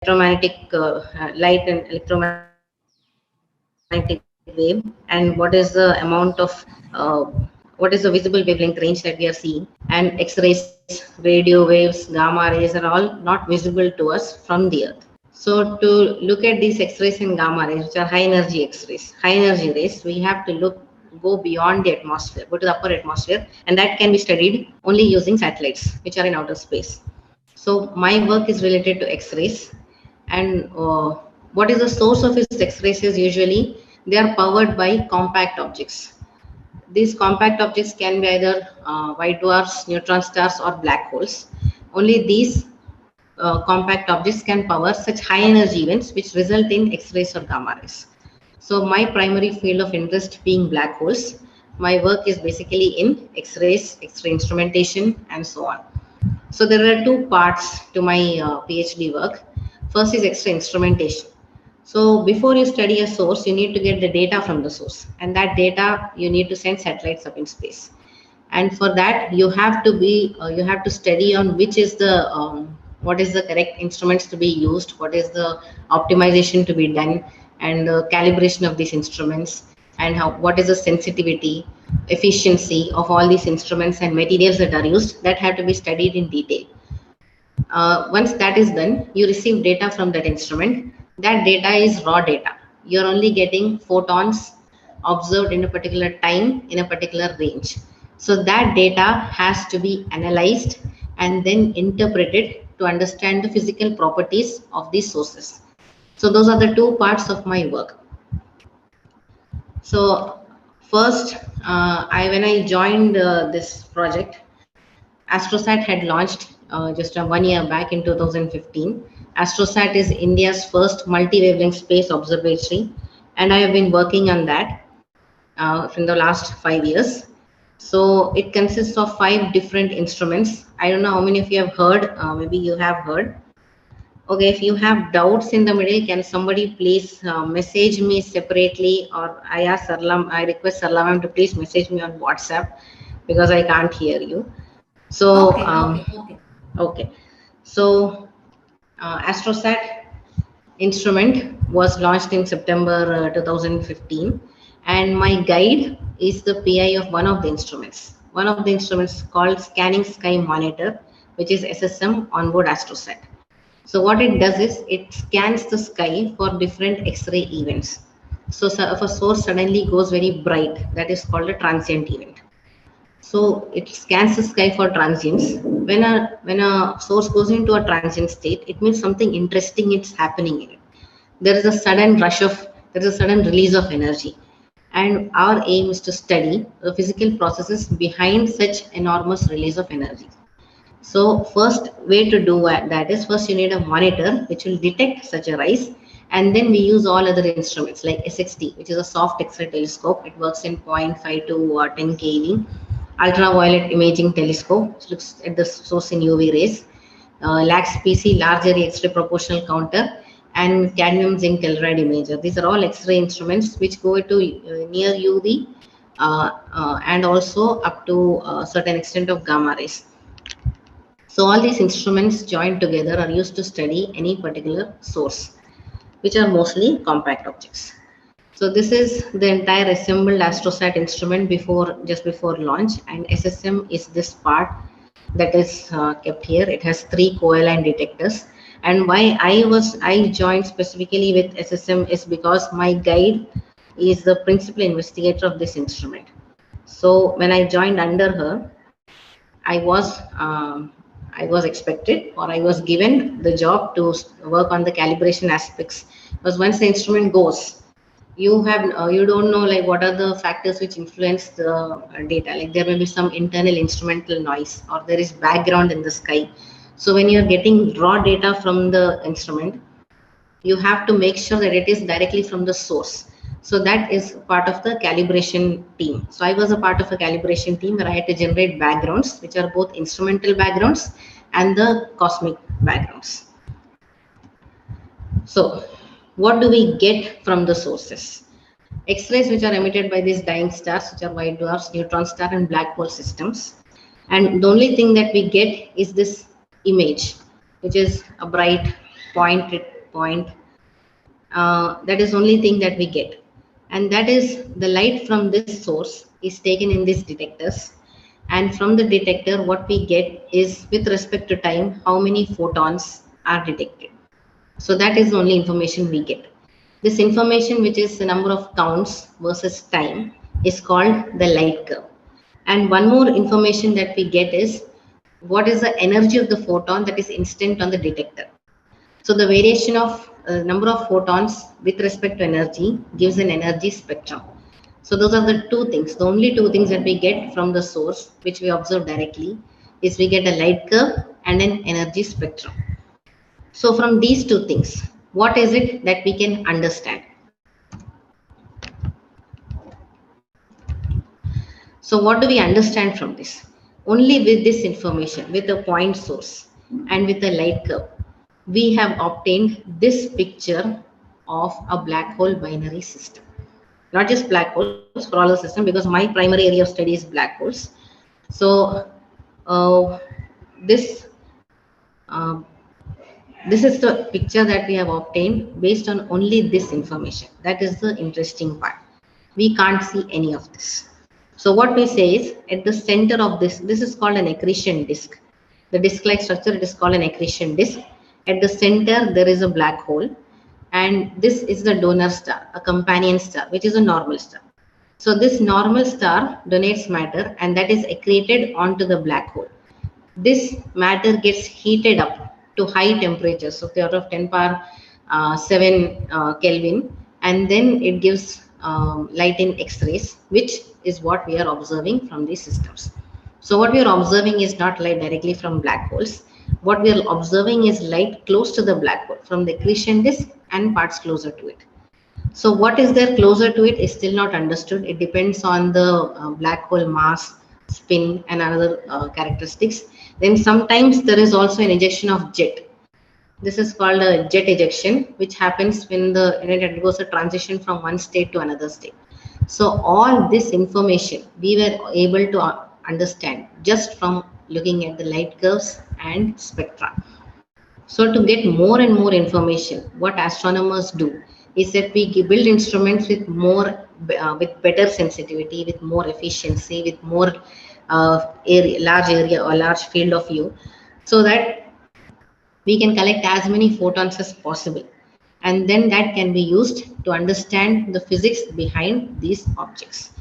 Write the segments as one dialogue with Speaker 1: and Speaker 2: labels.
Speaker 1: electromagnetic light and electromagnetic wave, and what is the amount of what is the visible wavelength range that we are seeing. And X-rays, radio waves, gamma rays are all not visible to us from the Earth. So to look at these X-rays and gamma rays, which are high energy X-rays, high energy rays, we have to go beyond the atmosphere, go to the upper atmosphere, and that can be studied only using satellites, which are in outer space. So my work is related to X-rays, and what is the source of these X-rays is usually they are powered by compact objects. These compact objects can be either white dwarfs, neutron stars, or black holes. Only these compact objects can power such high energy events which result in X-rays or gamma rays. So my primary field of interest being black holes, my work is basically in X-rays, X-ray instrumentation, and so on. So there are two parts to my PhD work. First is X-ray instrumentation. So before you study a source, you need to get the data from the source, and that data you need to send satellites up in space. And for that, you have to study on which is the what is the correct instruments to be used, what is the optimization to be done, and the calibration of these instruments, and what is the sensitivity, efficiency of all these instruments and materials that are used, that have to be studied in detail. Once that is done, you receive data from that instrument. That data is raw data. You're only getting photons observed in a particular time in a particular range. So that data has to be analyzed and then interpreted to understand the physical properties of these sources. So those are the two parts of my work. So first, when I joined this project, Astrosat had launched just 1 year back in 2015. Astrosat is India's first multi-wavelength space observatory, and I have been working on that from the last 5 years. So it consists of 5 different instruments. I don't know how many of you have heard, maybe you have heard. Okay, if you have doubts in the middle, can somebody please message me separately, or I request Sarla ma'am to please message me on WhatsApp because I can't hear you. So, okay. So, Astrosat instrument was launched in September 2015, and my guide is the PI of one of the instruments. One of the instruments called Scanning Sky Monitor, which is SSM onboard Astrosat. So what it does is it scans the sky for different X-ray events. So if a source suddenly goes very bright, that is called a transient event. So it scans the sky for transients. When a source goes into a transient state, it means something interesting is happening in it. There is a sudden release of energy, and our aim is to study the physical processes behind such enormous release of energy. So first way to do that is, first you need a monitor which will detect such a rise, and then we use all other instruments like SXT, which is a soft X-ray telescope. It works in 0.5 to 10 keV. Ultraviolet imaging telescope, which looks at the source in UV rays. LAX-PC, large area X-ray proportional counter, and cadmium zinc telluride imager. These are all X-ray instruments which go to near UV and also up to a certain extent of gamma rays. So all these instruments joined together are used to study any particular source, which are mostly compact objects. So this is the entire assembled Astrosat instrument just before launch, and SSM is this part that is kept here. It has 3 co-align detectors, and why I joined specifically with SSM is because my guide is the principal investigator of this instrument. So when I joined under her, I was expected, or I was given the job to work on the calibration aspects, because once the instrument goes, you don't know like what are the factors which influence the data. Like there may be some internal instrumental noise, or there is background in the sky. So when you're getting raw data from the instrument, you have to make sure that it is directly from the source. So that is part of the calibration team. So I was a part of a calibration team where I had to generate backgrounds, which are both instrumental backgrounds and the cosmic backgrounds. So what do we get from the sources? X-rays which are emitted by these dying stars, which are white dwarfs, neutron star, and black hole systems. And the only thing that we get is this image, which is a bright point point. That is only thing that we get, and that is the light from this source is taken in these detectors, and from the detector what we get is with respect to time how many photons are detected. So that is the only information we get. This information, which is the number of counts versus time, is called the light curve. And one more information that we get is what is the energy of the photon that is instant on the detector. So the variation of number of photons with respect to energy gives an energy spectrum. So those are the two things. The only two things that we get from the source, which we observe directly, is we get a light curve and an energy spectrum. So from these two things, what is it that we can understand? So what do we understand from this? Only with this information, with a point source and with a light curve, we have obtained this picture of a black hole binary system. Not just black holes, for all the system, because my primary area of study is black holes. So uh, this uh, this is the picture that we have obtained based on only this information. That is the interesting part. We can't see any of this. So what we say is at the center of this is called an accretion disk. The disk-like structure, it is called an accretion disk. At the center, there is a black hole. And this is the donor star, a companion star, which is a normal star. So this normal star donates matter and that is accreted onto the black hole. This matter gets heated up to high temperatures, so the order of 10 power 7 Kelvin, and then it gives light in X-rays, which is what we are observing from these systems. So what we are observing is not light directly from black holes. What we are observing is light close to the black hole from the accretion disk and parts closer to it. So what is there closer to it is still not understood. It depends on the black hole mass, spin, and other characteristics. Then sometimes there is also an ejection of jet. This is called a jet ejection, which happens when it undergoes a transition from one state to another state. So all this information we were able to understand just from looking at the light curves and spectra. So to get more and more information, what astronomers do is that we build instruments with with better sensitivity, with more efficiency, with more large area or large field of view, so that we can collect as many photons as possible. And then that can be used to understand the physics behind these objects.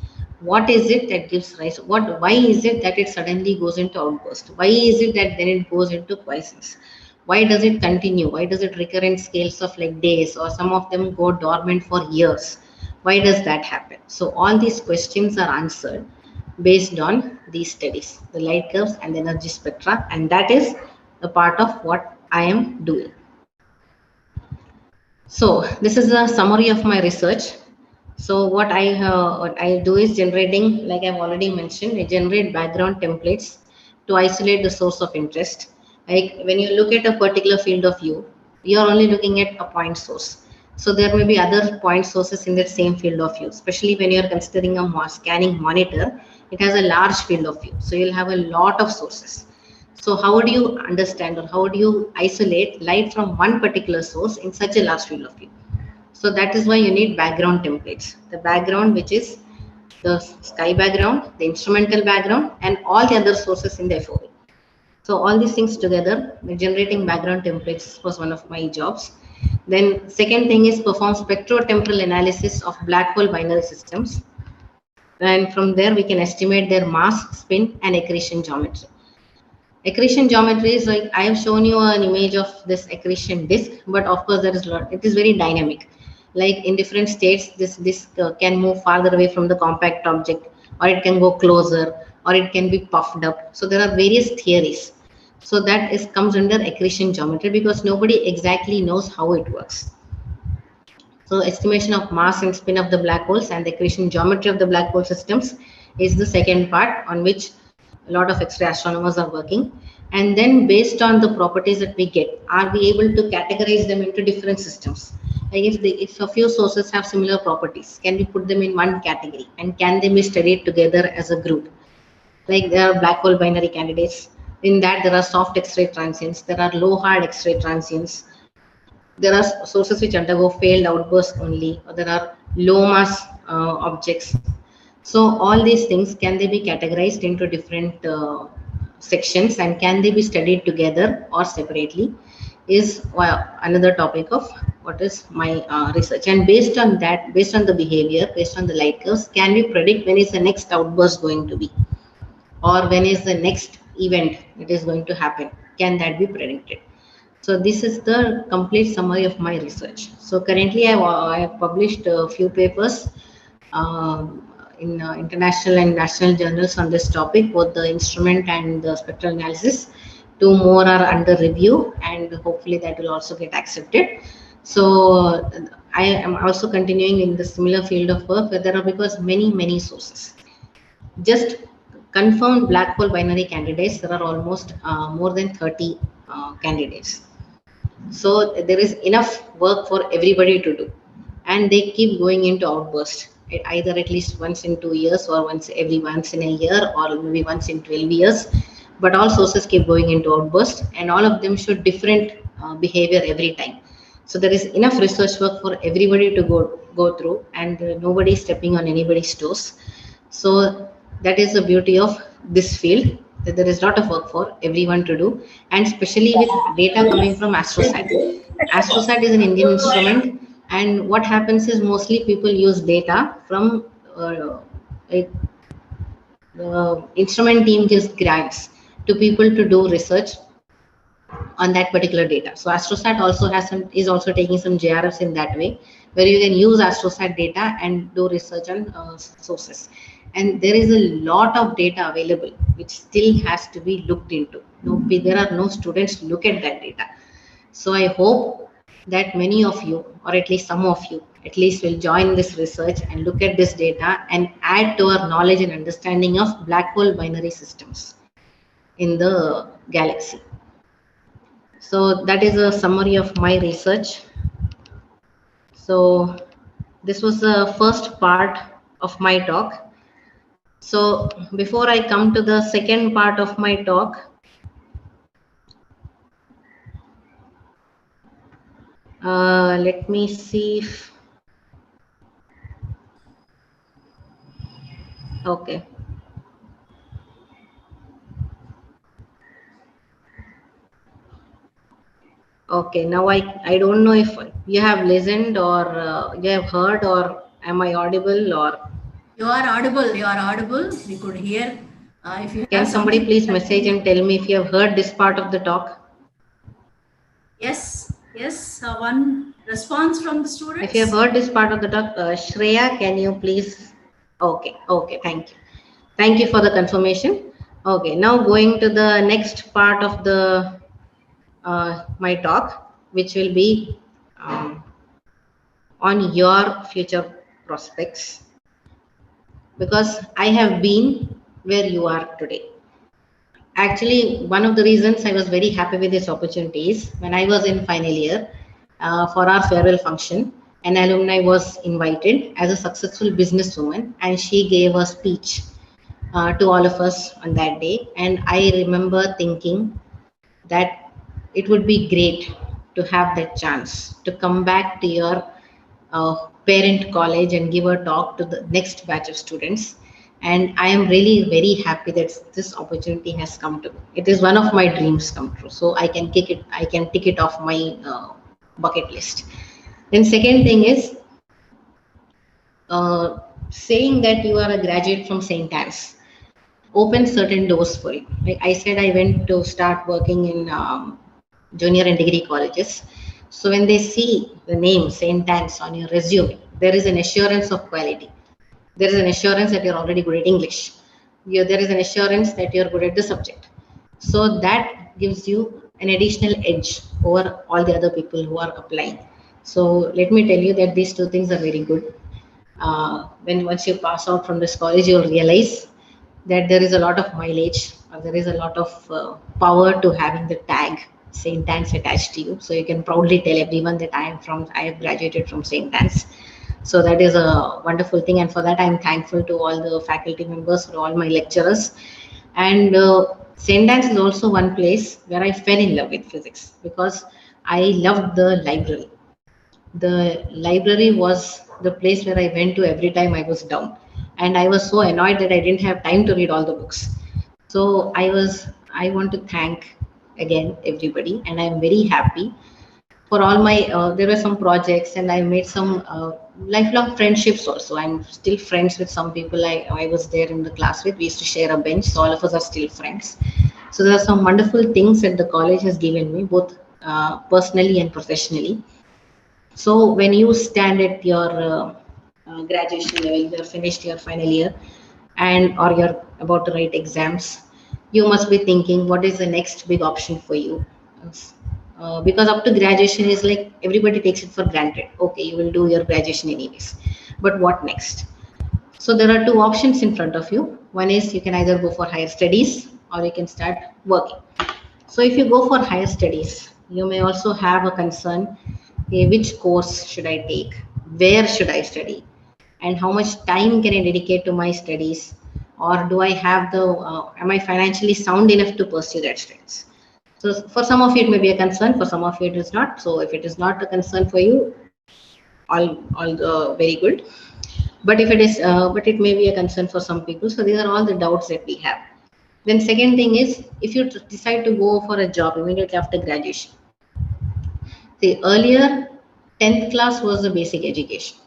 Speaker 1: What is it that gives rise? Why is it that it suddenly goes into outburst? Why is it that then it goes into quiescence? Why does it continue? Why does it recur in scales of like days, or some of them go dormant for years? Why does that happen? So all these questions are answered based on these studies, the light curves and the energy spectra, and that is a part of what I am doing. So this is a summary of my research. So what I do is generating, like I've already mentioned, I generate background templates to isolate the source of interest. Like when you look at a particular field of view, you're only looking at a point source. So there may be other point sources in that same field of view, especially when you're considering a scanning monitor. It has a large field of view, so you'll have a lot of sources. So how do you understand, or how do you isolate light from one particular source in such a large field of view? So that is why you need background templates. The background, which is the sky background, the instrumental background, and all the other sources in the FOV. So all these things together, generating background templates was one of my jobs. Then second thing is perform spectrotemporal analysis of black hole binary systems. And from there we can estimate their mass, spin, and accretion geometry. Accretion geometry is like I have shown you an image of this accretion disk, but of course there is lot. It is very dynamic. Like in different states, this disk can move farther away from the compact object, or it can go closer, or it can be puffed up. So there are various theories. So that is comes under accretion geometry because nobody exactly knows how it works. So estimation of mass and spin of the black holes and the accretion geometry of the black hole systems is the second part on which a lot of X-ray astronomers are working. And then based on the properties that we get, are we able to categorize them into different systems? Like if a few sources have similar properties, can we put them in one category? And can they be studied together as a group? Like there are black hole binary candidates. In that there are soft X-ray transients, there are low hard X-ray transients, There are sources which undergo failed outbursts only, or there are low mass objects. So all these things, can they be categorized into different sections, and can they be studied together or separately, is another topic of what is my research. And based on that, based on the behavior, based on the light curves, can we predict when is the next outburst going to be, or when is the next event that is going to happen? Can that be predicted? So this is the complete summary of my research. So currently I have published a few papers in international and national journals on this topic, both the instrument and the spectral analysis. Two more are under review, and hopefully that will also get accepted. So I am also continuing in the similar field of work, where there are, because many sources. Just confirmed black hole binary candidates, there are almost more than 30 candidates. So there is enough work for everybody to do, and they keep going into outburst, either at least once in 2 years, or once in a year, or maybe once in 12 years. But all sources keep going into outburst, and all of them show different behavior every time. So there is enough research work for everybody to go through, and nobody is stepping on anybody's toes. So that is the beauty of this field, that there is a lot of work for everyone to do, and especially with data coming from Astrosat. Astrosat is an Indian instrument, and what happens is mostly people use data from like the instrument team gives grants to people to do research on that particular data. So Astrosat also has some, is also taking some JRFs in that way, where you can use Astrosat data and do research on sources. And there is a lot of data available which still has to be looked into. No, there are no students to look at that data. So I hope that many of you, or at least some of you, at least will join this research and look at this data and add to our knowledge and understanding of black hole binary systems in the galaxy. So that is a summary of my research. So this was the first part of my talk. So before I come to the second part of my talk, let me see if, okay. Okay, now I don't know if you have listened, or you have heard, or am I audible, or
Speaker 2: You are audible. You are audible. We could hear. If you
Speaker 1: can
Speaker 2: have
Speaker 1: somebody
Speaker 2: something,
Speaker 1: please message and tell me if you have heard this part of the talk?
Speaker 2: yes, yes. One response from the
Speaker 1: If you have
Speaker 2: students.
Speaker 1: heard this part of the talk, Shreya, can you please? Okay, okay, thank you. Thank you for the confirmation. Okay, now going to the next part of the my talk, which will be um, on your future prospects, because I have been where you are today. Actually, one of the reasons I was very happy with this opportunity is when I was in final year for our farewell function, an alumni was invited as a successful businesswoman, and she gave a speech to all of us on that day. And I remember thinking that it would be great to have that chance to come back to your parent college and give a talk to the next batch of students. And I am really very happy that this opportunity has come to me. It is one of my dreams come true. So I can tick it off my bucket list. Then second thing is uh, saying that you are a graduate from St.Anne's opens certain doors for you. Like I said, I went to start working in junior and degree colleges. So when they see the name St.Anne's on your resume, there is an assurance of quality. There is an assurance that you're already good at English. There is an assurance that you're good at the subject. So that gives you an additional edge over all the other people who are applying. So let me tell you that these two things are very good. When once you pass out from this college, you'll realize that there is a lot of mileage, or there is a lot of power to having the tag St. Anne's attached to you. So you can proudly tell everyone that I have graduated from St. Anne's. So that is a wonderful thing, and for that I'm thankful to all the faculty members, to all my lecturers. And St. Anne's is also one place where I fell in love with physics, because I loved the library. The library was the place where I went to every time I was down. And I was so annoyed that I didn't have time to read all the books. So I want to thank again everybody, and I'm very happy for all my, there were some projects and I made some lifelong friendships also. I'm still friends with some people I was there in the class with. We used to share a bench, so all of us are still friends. So there are some wonderful things that the college has given me, both personally and professionally. So when you stand at your graduation level, you have finished your final year, and or you're about to write exams, you must be thinking what is the next big option for you. Because up to graduation is like everybody takes it for granted. Okay, you will do your graduation anyways, but what next? So there are two options in front of you. One is you can either go for higher studies or you can start working. So if you go for higher studies, you may also have a concern, okay, which course should I take? Where should I study? And how much time can I dedicate to my studies? Or do I have am I financially sound enough to pursue that studies? So for some of you, it may be a concern. For some of you, it is not. So if it is not a concern for you, all very good. But if it is, but it may be a concern for some people. So these are all the doubts that we have. Then second thing is, if you decide to go for a job immediately after graduation, the earlier 10th class was the basic education.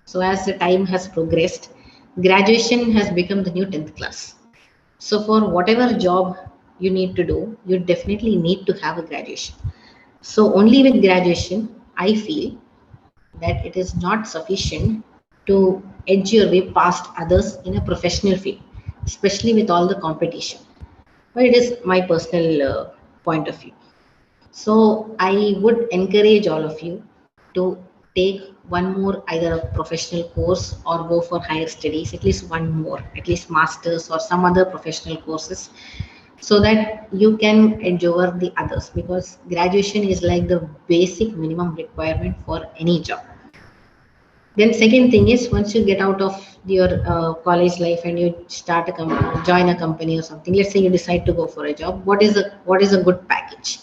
Speaker 1: So as the time has progressed, graduation has become the new 10th class. So for whatever job you need to do, you definitely need to have a graduation. So only with graduation, I feel that it is not sufficient to edge your way past others in a professional field, especially with all the competition. But it is my personal point of view. So I would encourage all of you to take one more, either a professional course or go for higher studies, at least one more, at least masters or some other professional courses, so that you can endure the others, because graduation is like the basic minimum requirement for any job. Then second thing is, once you get out of your college life and you start a company, join a company or something, let's say you decide to go for a job, what is a good package,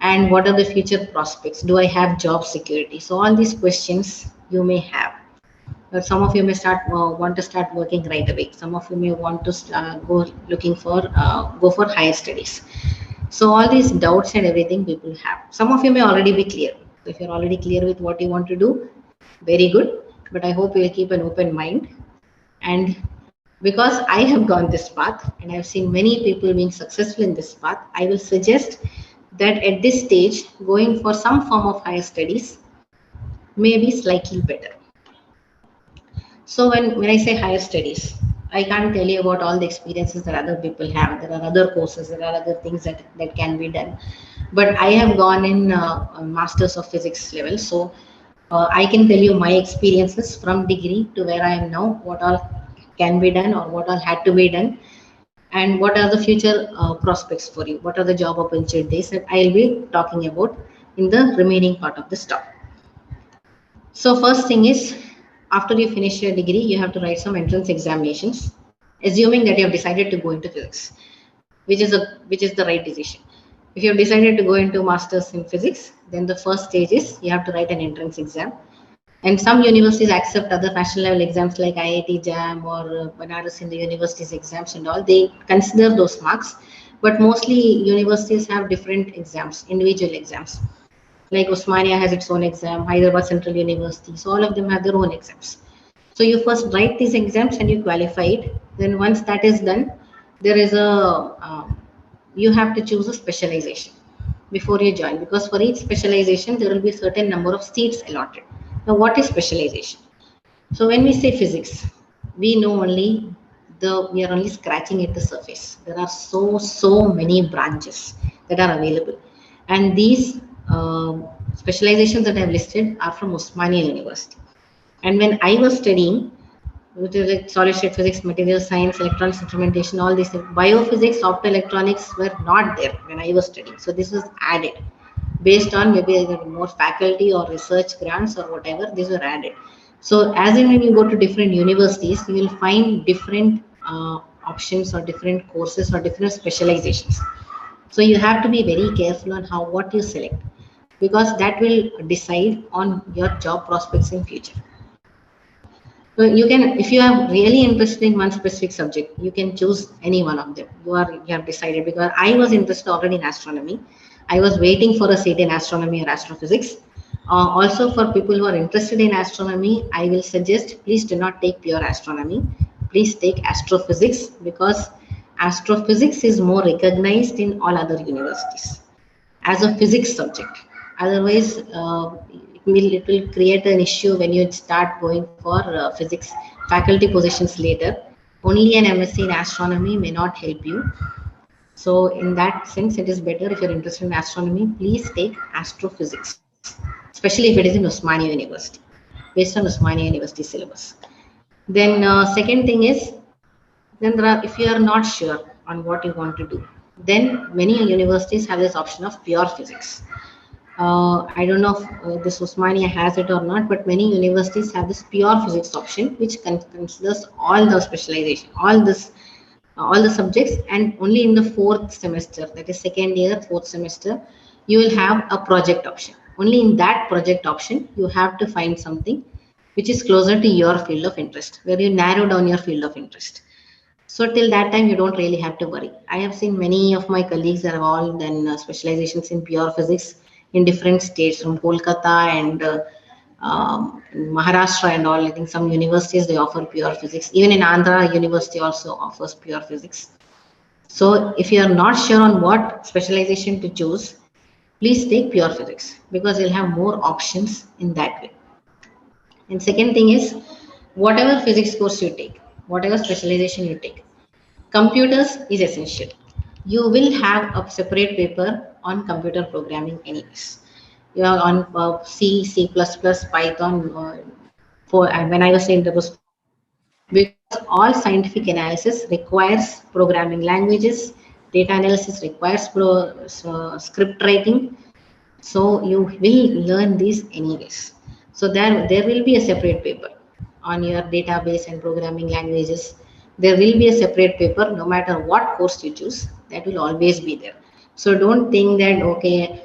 Speaker 1: and what are the future prospects? Do I have job security? So all these questions you may have. Some of you may want to start working right away. Some of you may want to go for higher studies. So all these doubts and everything people have. Some of you may already be clear. So if you're already clear with what you want to do, very good. But I hope you will keep an open mind. And because I have gone this path and I've seen many people being successful in this path, I will suggest that at this stage, going for some form of higher studies may be slightly better. So when I say higher studies, I can't tell you about all the experiences that other people have. There are other courses, there are other things that can be done. But I have gone in a Masters of Physics level. So I can tell you my experiences from degree to where I am now, what all can be done or what all had to be done, and what are the future prospects for you, what are the job opportunities that I'll be talking about in the remaining part of this talk. So first thing is, after you finish your degree, you have to write some entrance examinations, assuming that you have decided to go into physics, which is the right decision. If you have decided to go into masters in physics, then the first stage is you have to write an entrance exam. And some universities accept other national level exams like IIT JAM or Banaras in the universities exams and all. They consider those marks, but mostly universities have different exams, individual exams. Like Osmania has its own exam, Hyderabad Central University. So all of them have their own exams. So you first write these exams and you qualify it. Then once that is done, there is you have to choose a specialization before you join, because for each specialization there will be a certain number of seats allotted. Now what is specialization? So when we say physics, we know only we are only scratching at the surface. There are so many branches that are available, and these specializations that I have listed are from Osmania University. And when I was studying, which is like solid state physics, material science, electronics instrumentation, all these things, biophysics, optoelectronics were not there when I was studying. So this was added based on maybe either more faculty or research grants or whatever. These were added. So as in when you go to different universities, you will find different options or different courses or different specializations. So you have to be very careful on what you select. because that will decide on your job prospects in future. So you can, if you are really interested in one specific subject, you can choose any one of them. You have decided, because I was interested already in astronomy. I was waiting for a seat in astronomy or astrophysics. Also, for people who are interested in astronomy, I will suggest please do not take pure astronomy. Please take astrophysics, because astrophysics is more recognized in all other universities as a physics subject. Otherwise, it will create an issue when you start going for physics faculty positions later. Only an MSc in astronomy may not help you. So, in that sense, it is better if you're interested in astronomy, please take astrophysics, especially if it is in Osmania University, based on Osmania University syllabus. Then, second thing is, then if you are not sure on what you want to do, then many universities have this option of pure physics. I don't know if this Osmania has it or not, but many universities have this pure physics option, which considers all the specialization, all the subjects, and only in the fourth semester, that is second year, fourth semester, you will have a project option. Only in that project option, you have to find something which is closer to your field of interest, where you narrow down your field of interest. So till that time, you don't really have to worry. I have seen many of my colleagues that have all done specializations in pure physics in different states, from Kolkata and Maharashtra and all. I think some universities they offer pure physics. Even in Andhra, university also offers pure physics. So if you are not sure on what specialization to choose, please take pure physics, because you'll have more options in that way. And second thing is, whatever physics course you take, whatever specialization you take, computers is essential. You will have a separate paper on computer programming anyways. You are on C, C++, Python. When I was saying that was 4, because all scientific analysis requires programming languages. Data analysis requires script writing. So you will learn these anyways. So there will be a separate paper on your database and programming languages. There will be a separate paper no matter what course you choose. That will always be there. So don't think that okay,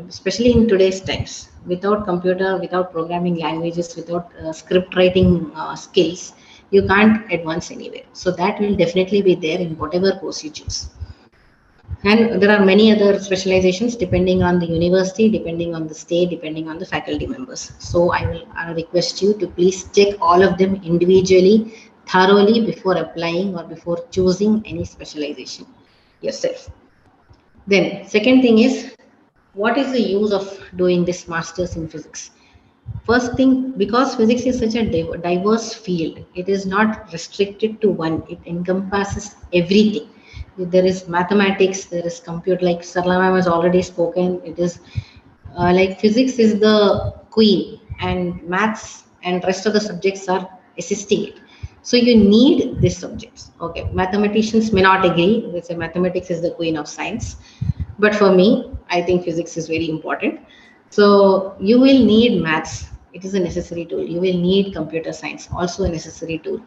Speaker 1: especially in today's times, without computer, without programming languages, without script writing skills, you can't advance anywhere. So that will definitely be there in whatever course you choose. And there are many other specializations depending on the university, depending on the state, depending on the faculty members. So I will request you to please check all of them individually, thoroughly, before applying or before choosing any specialization yourself. Then second thing is, what is the use of doing this masters in physics? First thing, because physics is such a diverse field, it is not restricted to one, it encompasses everything. There is mathematics, there is computer, like Sarlama has already spoken. It is like physics is the queen, and maths and rest of the subjects are assisting it. So you need these subjects. Okay, mathematicians may not agree. They say mathematics is the queen of science, but for me, I think physics is very important. So you will need maths. It is a necessary tool. You will need computer science, also a necessary tool.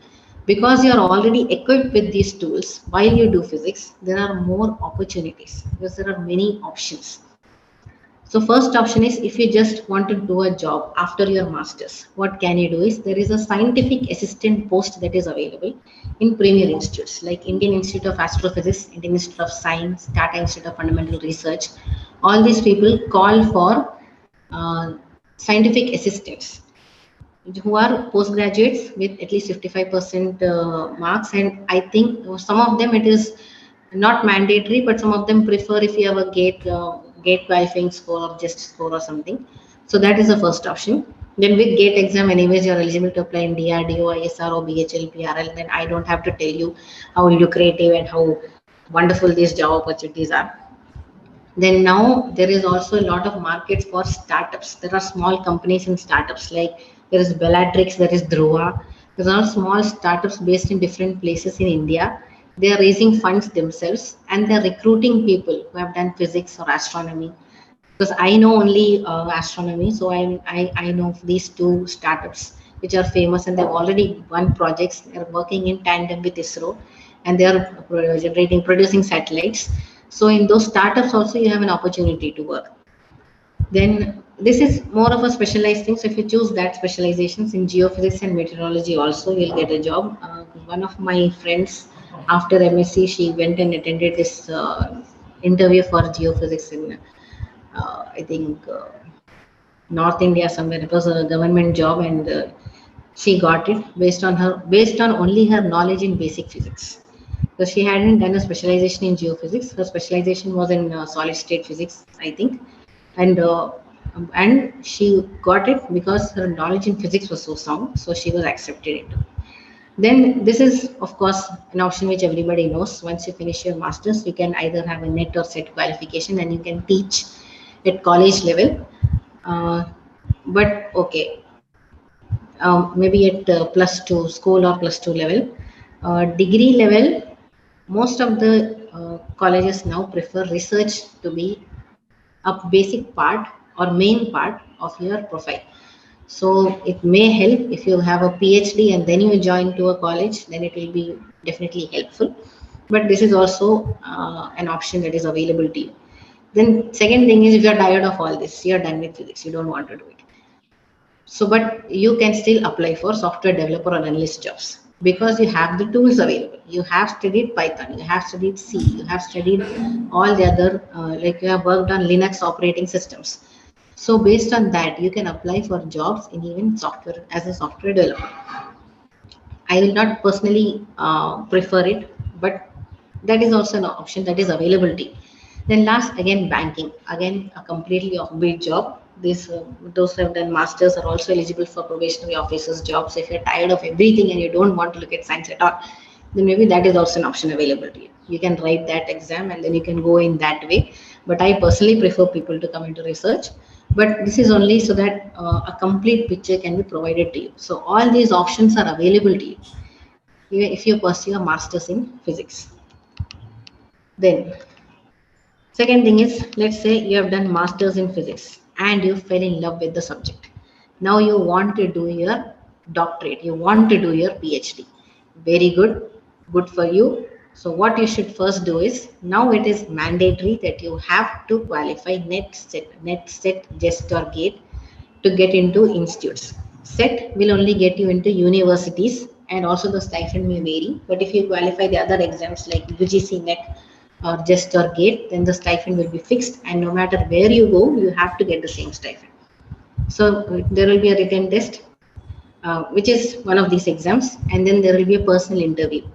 Speaker 1: Because you are already equipped with these tools, while you do physics, there are more opportunities, because there are many options. So first option is, if you just want to do a job after your masters, what can you do is, there is a scientific assistant post that is available in premier institutes like Indian Institute of Astrophysics, Indian Institute of Science, Tata Institute of Fundamental Research. All these people call for uh, scientific assistants who are postgraduates with at least 55% marks. And I think some of them it is not mandatory, but some of them prefer if you have a gate qualifying score or just score or something. So that is the first option. Then with gate exam, anyways, you are eligible to apply in DRDO, ISRO, BHL, PRL. Then I don't have to tell you how lucrative and how wonderful these job opportunities are. Then now there is also a lot of markets for startups. There are small companies in startups, like there is Bellatrix, there is Dhruva. There are small startups based in different places in India. They are raising funds themselves, and they're recruiting people who have done physics or astronomy. Because I know only astronomy, so I know these two startups which are famous, and they've already won projects. They're working in tandem with ISRO, and they are producing satellites. So in those startups also you have an opportunity to work. Then this is more of a specialized thing. So if you choose that specializations in geophysics and meteorology, also you'll get a job. One of my friends, after MSc, she went and attended this interview for geophysics in, I think, North India somewhere. It was a government job, and she got it based on only her knowledge in basic physics. So she hadn't done a specialization in geophysics. Her specialization was in solid state physics, I think, and she got it because her knowledge in physics was so sound. So she was accepted into. Then this is of course an option which everybody knows. Once you finish your masters, you can either have a net or set qualification, and you can teach at college level. Uh, but okay, maybe at +2 school or +2 level. Degree level, most of the colleges now prefer research to be a basic part or main part of your profile. So it may help if you have a PhD and then you join to a college, then it will be definitely helpful. But this is also an option that is available to you. Then second thing is, if you're tired of all this, you're done with physics, you don't want to do it, so, but you can still apply for software developer or analyst jobs because you have the tools available. You have studied Python, you have studied C, you have studied all the other, like you have worked on Linux operating systems. So, based on that, you can apply for jobs in even software as a software developer. I will not personally prefer it, but that is also an option that is available to you. Then last, again, banking. Again, a completely offbeat job. This those who have done masters are also eligible for probationary officers jobs. If you're tired of everything and you don't want to look at science at all, then maybe that is also an option available to you. You can write that exam and then you can go in that way. But I personally prefer people to come into research. But this is only so that a complete picture can be provided to you. So all these options are available to you, even if you pursue a master's in physics. Then second thing is, let's say you have done masters in physics and you fell in love with the subject. Now you want to do your doctorate, you want to do your PhD. Very good, good for you. So what you should first do is, now it is mandatory that you have to qualify net set, JEST or GATE to get into institutes. Set will only get you into universities, and also the stipend may vary. But if you qualify the other exams like UGC NET or JEST or GATE, then the stipend will be fixed, and no matter where you go, you have to get the same stipend. So there will be a written test, which is one of these exams, and then there will be a personal interview,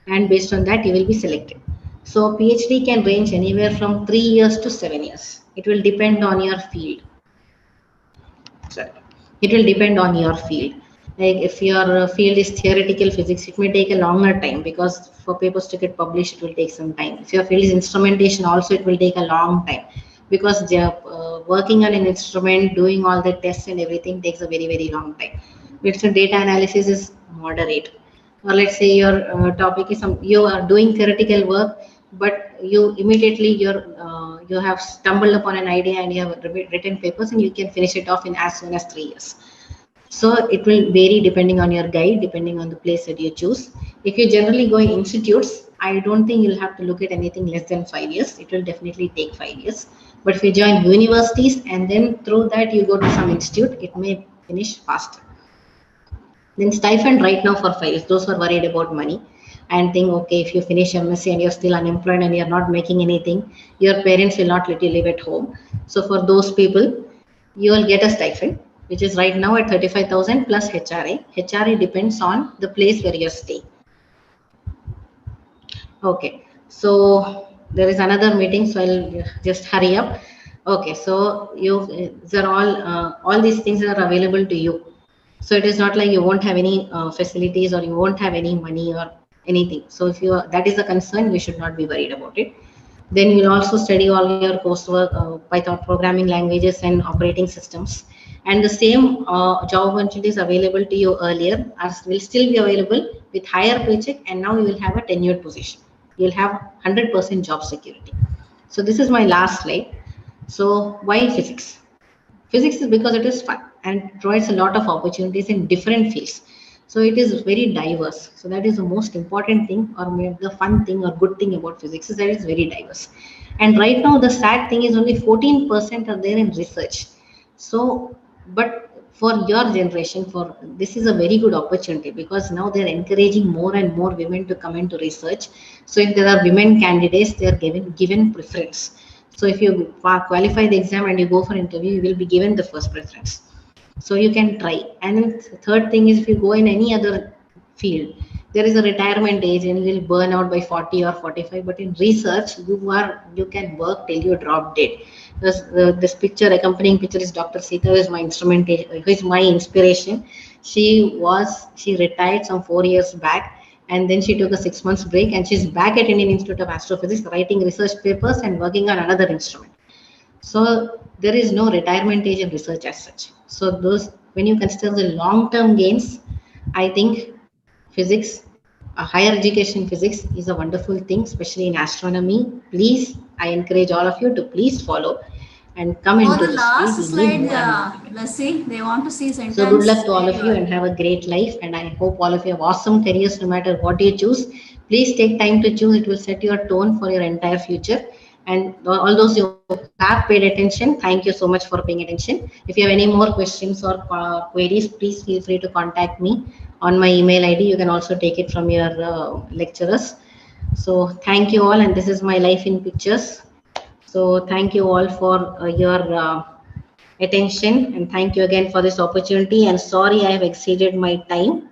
Speaker 1: and based on that, you will be selected. So PhD can range anywhere from 3 years to 7 years. It will depend on your field. Sorry. It will depend on your field. Like if your field is theoretical physics, it may take a longer time because for papers to get published, it will take some time. If your field is instrumentation, also it will take a long time because working on an instrument, doing all the tests and everything takes a very long time. Let's say data analysis is moderate, or let's say your topic is you are doing theoretical work, but you immediately you have stumbled upon an idea and you have written papers and you can finish it off in as soon as 3 years. So it will vary depending on your guide, depending on the place that you choose. If you generally go in institutes, I don't think you'll have to look at anything less than 5 years. It will definitely take 5 years. But if you join universities and then through that you go to some institute, it may finish faster. Then stipend right now for 5 years, those who are worried about money and think, okay, if you finish MSc and you're still unemployed and you're not making anything, your parents will not let you live at home. So for those people, you will get a stipend, which is right now at 35,000 plus HRA. HRA depends on the place where you're staying. Okay, so there is another meeting, so I'll just hurry up. Okay, so these are all these things are available to you. So it is not like you won't have any facilities or you won't have any money or anything. So if you that is a concern, you should not be worried about it. Then you will also study all your coursework, Python programming languages and operating systems. And the same job opportunities available to you earlier will still be available with higher paycheck, and now you will have a tenured position. You will have 100% job security. So this is my last slide. So why physics? Physics is because it is fun and provides a lot of opportunities in different fields. So it is very diverse. So that is the most important thing, or maybe the fun thing or good thing about physics, is that it's very diverse. And right now the sad thing is only 14% are there in research. So, but for your generation, for this is a very good opportunity, because now they're encouraging more and more women to come into research. So if there are women candidates, they are given preference. So if you qualify the exam and you go for interview, you will be given the first preference. So you can try. And then third thing is, if you go in any other field, there is a retirement age and you will burn out by 40 or 45. But in research, you can work till you drop dead. This picture, accompanying picture, is Dr. Sita, who is my who is my inspiration. She retired some 4 years back, and then she took a 6 months break, and she's back at Indian Institute of Astrophysics writing research papers and working on another instrument. So there is no retirement age in research as such. So those, when you consider the long-term gains, I think physics, higher education physics is a wonderful thing, especially in astronomy. Please, I encourage all of you to please follow and come
Speaker 2: For
Speaker 1: into
Speaker 2: the
Speaker 1: this field.
Speaker 2: last
Speaker 1: We need
Speaker 2: slide,
Speaker 1: more and more women.
Speaker 2: let's see, they want to see
Speaker 1: So good luck
Speaker 2: sentence
Speaker 1: to all
Speaker 2: where
Speaker 1: of
Speaker 2: you
Speaker 1: you
Speaker 2: are.
Speaker 1: and have a great life. And I hope all of you have awesome careers no matter what you choose. Please take time to choose. It will set your tone for your entire future. And all those who have paid attention, thank you so much for paying attention. If you have any more questions or queries, please feel free to contact me on my email ID. You can also take it from your lecturers. So thank you all. And this is my life in pictures. So thank you all for your attention, and thank you again for this opportunity, and sorry I have exceeded my time.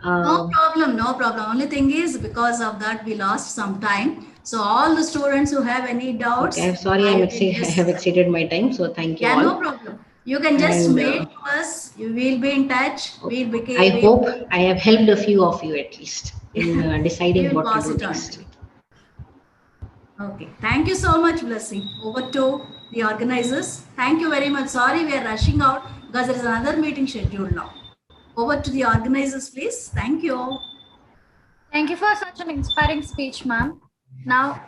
Speaker 2: No
Speaker 1: um,
Speaker 2: problem, no problem. Only thing is because of that we lost some time. So all the students who have any
Speaker 1: okay, I'm
Speaker 2: doubts,
Speaker 1: sorry,
Speaker 2: I will
Speaker 1: I have
Speaker 2: just,
Speaker 1: exceeded my time, so thank you
Speaker 2: yeah,
Speaker 1: all.
Speaker 2: no problem. You can just
Speaker 1: And
Speaker 2: mail to us. You will be in touch.
Speaker 1: I
Speaker 2: We
Speaker 1: hope I have helped a few of you at least in
Speaker 2: we
Speaker 1: deciding
Speaker 2: will
Speaker 1: what to
Speaker 2: pass
Speaker 1: do
Speaker 2: it on to
Speaker 1: next.
Speaker 2: you. Okay. Thank you so much, Blessing. Over to the organizers. Thank you very much. Sorry, we are rushing out because there is another meeting scheduled now. Over to the organizers, please. Thank you.
Speaker 3: Thank you for such an inspiring speech, ma'am. Now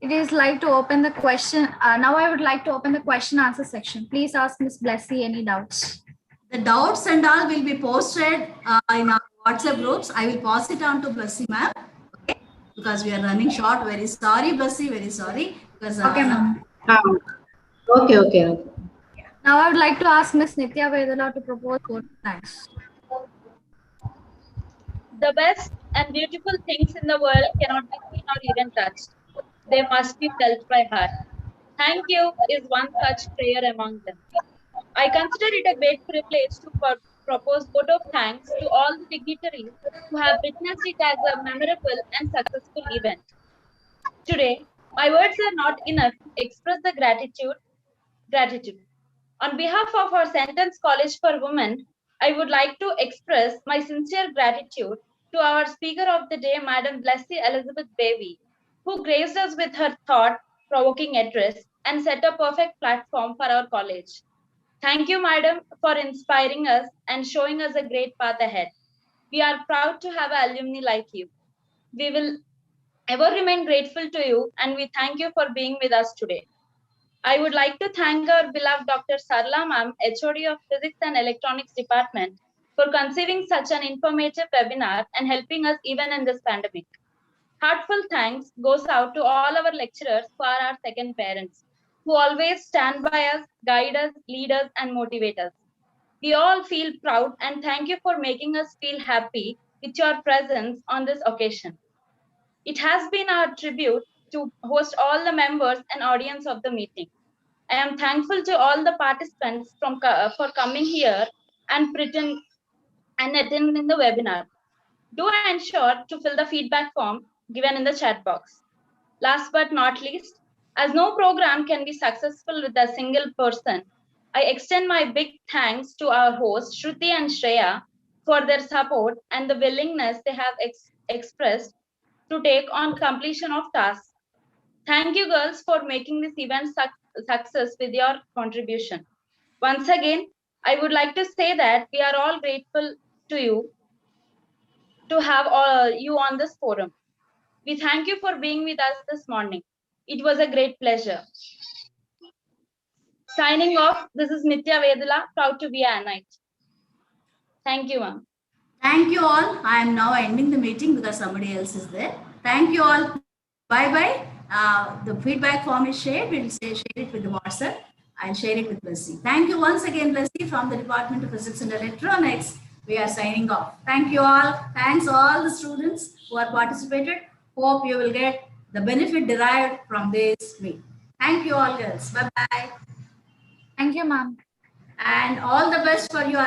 Speaker 3: it is like to open the question. Now I would like to open the question answer section. Please ask Miss Blessy any doubts.
Speaker 2: The doubts and all will be posted in our WhatsApp groups. I will pass it on to Blessy ma'am. Okay, because we are running short. Very sorry, Blessy. Very sorry because
Speaker 3: Okay, ma'am.
Speaker 1: um, okay.
Speaker 3: Now I would like to ask Miss Nitya Vedala to propose vote of thanks.
Speaker 4: The best and beautiful things in the world cannot be seen or even touched. They must be felt by heart. Thank you is one such prayer among them. I consider it a great privilege to propose vote of thanks to all the dignitaries who have witnessed it as a memorable and successful event. Today, my words are not enough to express the gratitude. On behalf of our Sentence College for Women, I would like to express my sincere gratitude to our Speaker of the Day, Madam Blessy Elizabeth Baby, who graced us with her thought-provoking address and set a perfect platform for our college. Thank you, Madam, for inspiring us and showing us a great path ahead. We are proud to have alumni like you. We will ever remain grateful to you, and we thank you for being with us today. I would like to thank our beloved Dr. Sarla Ma'am, HOD of Physics and Electronics Department, for conceiving such an informative webinar and helping us even in this pandemic. Heartfelt thanks goes out to all our lecturers who are our second parents, who always stand by us, guide us, lead us, and motivate us. We all feel proud and thank you for making us feel happy with your presence on this occasion. It has been our tribute to host all the members and audience of the meeting. I am thankful to all the participants for coming here and attending the webinar. Do ensure to fill the feedback form given in the chat box. Last but not least, as no program can be successful with a single person, I extend my big thanks to our hosts, Shruti and Shreya, for their support and the willingness they have expressed to take on completion of tasks. Thank you, girls, for making this event success with your contribution. Once again, I would like to say that we are all grateful to you to have you on this forum. We thank you for being with us this morning. It was a great pleasure. Signing off, this is Nitya Vedula, proud to be a Anite. Thank you, ma'am.
Speaker 2: Thank you all. I am now ending the meeting because somebody else is there. Thank you all. Bye bye. The feedback form is shared. We'll share it with the WhatsApp. I'll share it with Blessy. Thank you once again, Blessy, from the Department of Physics and Electronics. We are signing off. Thank you all. Thanks all the students who have participated. Hope you will get the benefit derived from this meet. Thank you all, girls. Bye bye.
Speaker 3: Thank you, ma'am.
Speaker 2: And all the best for your